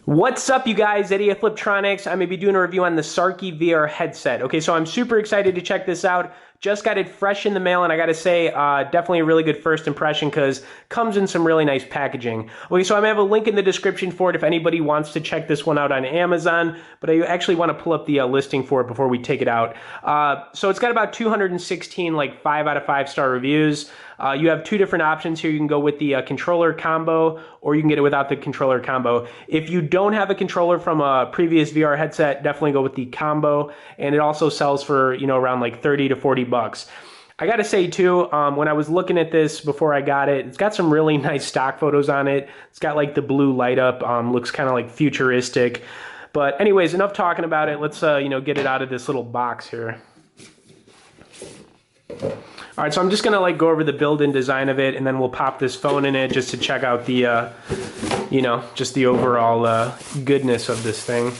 What's up, you guys? Eddie at Fliptroniks. I'm going to be doing a review on the Sarki VR headset. Okay, so I'm super excited to check this out. Just got it fresh in the mail, and I got to say, definitely a really good first impression because comes in some really nice packaging. Okay, so I'm going to have a link in the description for it if anybody wants to check this one out on Amazon, but I actually want to pull up the listing for it before we take it out. So it's got about 216 like 5 out of 5 star reviews. You have two different options here. You can go with the controller combo, or you can get it without the controller combo. If you don't have a controller from a previous VR headset, definitely go with the combo. And it also sells for, around like 30 to 40 bucks. I gotta say too, when I was looking at this before I got it, it's got some really nice stock photos on it. It's got like the blue light up, looks kind of like futuristic. But anyways, enough talking about it. Let's get it out of this little box here. All right, so I'm just gonna like go over the build-in design of it, and then we'll pop this phone in it just to check out the, just the overall goodness of this thing.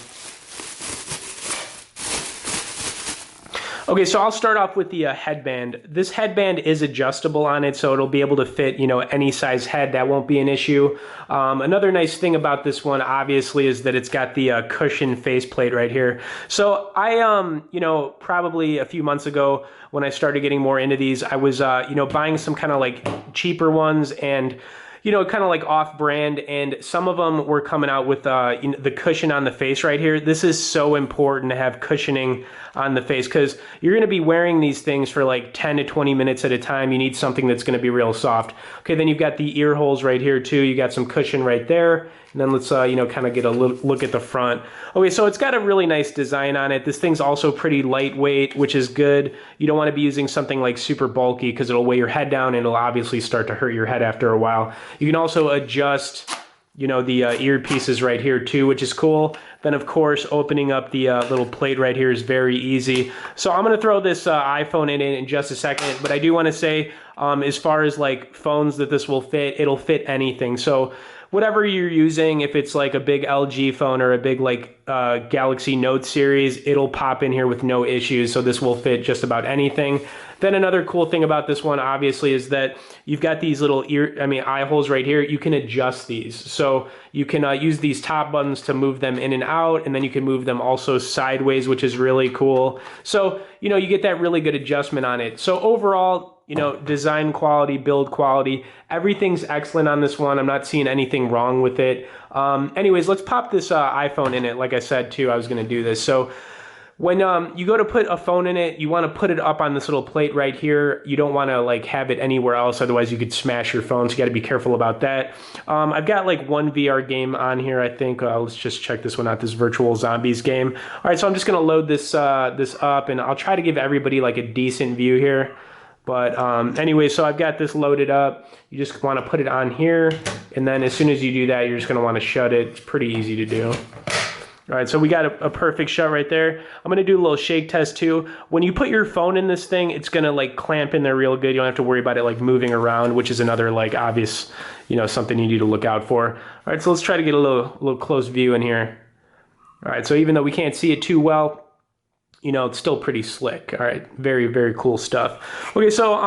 Okay, so I'll start off with the headband. This headband is adjustable on it, so it'll be able to fit, any size head. That won't be an issue. Another nice thing about this one, obviously, is that it's got the cushion faceplate right here. So I, probably a few months ago when I started getting more into these, I was, buying some kind of like cheaper ones and kind of like off-brand, and some of them were coming out with the cushion on the face right here. This is so important to have cushioning on the face because you're going to be wearing these things for like 10 to 20 minutes at a time. You need something that's going to be real soft. Okay, then you've got the ear holes right here too. You got some cushion right there. And then let's, kind of get a look at the front. Okay, so it's got a really nice design on it. This thing's also pretty lightweight, which is good. You don't want to be using something like super bulky because it'll weigh your head down and it'll obviously start to hurt your head after a while. You can also adjust, the earpieces right here too, which is cool. Then of course, opening up the little plate right here is very easy. So I'm gonna throw this iPhone in just a second, but I do wanna say, as far as like phones that this will fit, it'll fit anything. So whatever you're using, if it's like a big LG phone or a big like Galaxy Note series, it'll pop in here with no issues. So this will fit just about anything. Then another cool thing about this one, obviously, is that you've got these little eye holes right here. You can adjust these. So you can use these top buttons to move them in and out, and then you can move them also sideways, which is really cool. So, you get that really good adjustment on it. So overall, design quality, build quality, everything's excellent on this one. I'm not seeing anything wrong with it. Anyways, let's pop this iPhone in it. Like I said, too, I was going to do this. So when you go to put a phone in it, you want to put it up on this little plate right here. You don't want to like have it anywhere else, otherwise you could smash your phone, so you got to be careful about that. I've got like one VR game on here, I think. Let's just check this one out, this Virtual Zombies game. All right, so I'm just going to load this up, and I'll try to give everybody like a decent view here. But anyway, so I've got this loaded up. You just want to put it on here, and then as soon as you do that, you're just going to want to shut it. It's pretty easy to do. All right, so we got a perfect shut right there. I'm gonna do a little shake test too. When you put your phone in this thing, it's gonna like clamp in there real good. You don't have to worry about it like moving around, which is another like obvious, something you need to look out for. All right, so let's try to get a little close view in here. All right, so even though we can't see it too well, it's still pretty slick. All right, very, very cool stuff. Okay, so,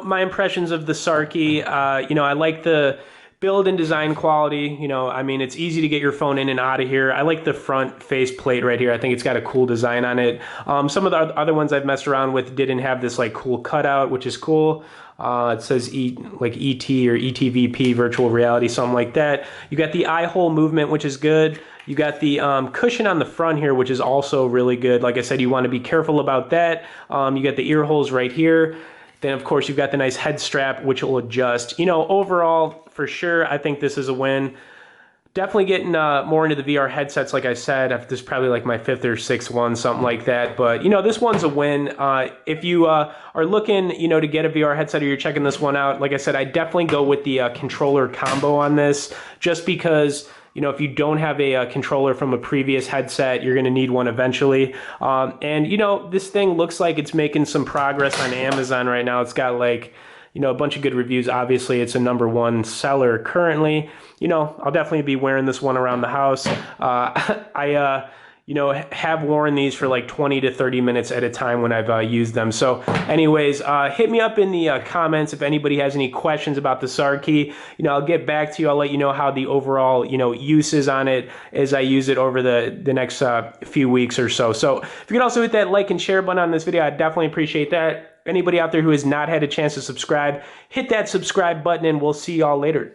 my impressions of the Sarki, I like the build and design quality. It's easy to get your phone in and out of here. I like the front face plate right here. I think it's got a cool design on it. Some of the other ones I've messed around with didn't have this like cool cutout, which is cool. It says like ET or ETVP virtual reality, something like that. You got the eye hole movement, which is good. You got the cushion on the front here, which is also really good. Like I said, you want to be careful about that. You got the ear holes right here. Then, of course, you've got the nice head strap, which will adjust. Overall, for sure, I think this is a win. Definitely getting more into the VR headsets, like I said. This is probably like my 5th or 6th one, something like that. But, this one's a win. If you are looking, to get a VR headset or you're checking this one out, like I said, I definitely go with the controller combo on this, just because if you don't have a controller from a previous headset, you're going to need one eventually. And, this thing looks like it's making some progress on Amazon right now. It's got like, a bunch of good reviews. Obviously, it's a #1 seller currently. I'll definitely be wearing this one around the house. have worn these for like 20 to 30 minutes at a time when I've used them. So anyways, hit me up in the comments if anybody has any questions about the Sarki. I'll get back to you. I'll let you know how the overall, use is on it as I use it over the next few weeks or so. So if you could also hit that like and share button on this video, I'd definitely appreciate that. Anybody out there who has not had a chance to subscribe, hit that subscribe button and we'll see y'all later.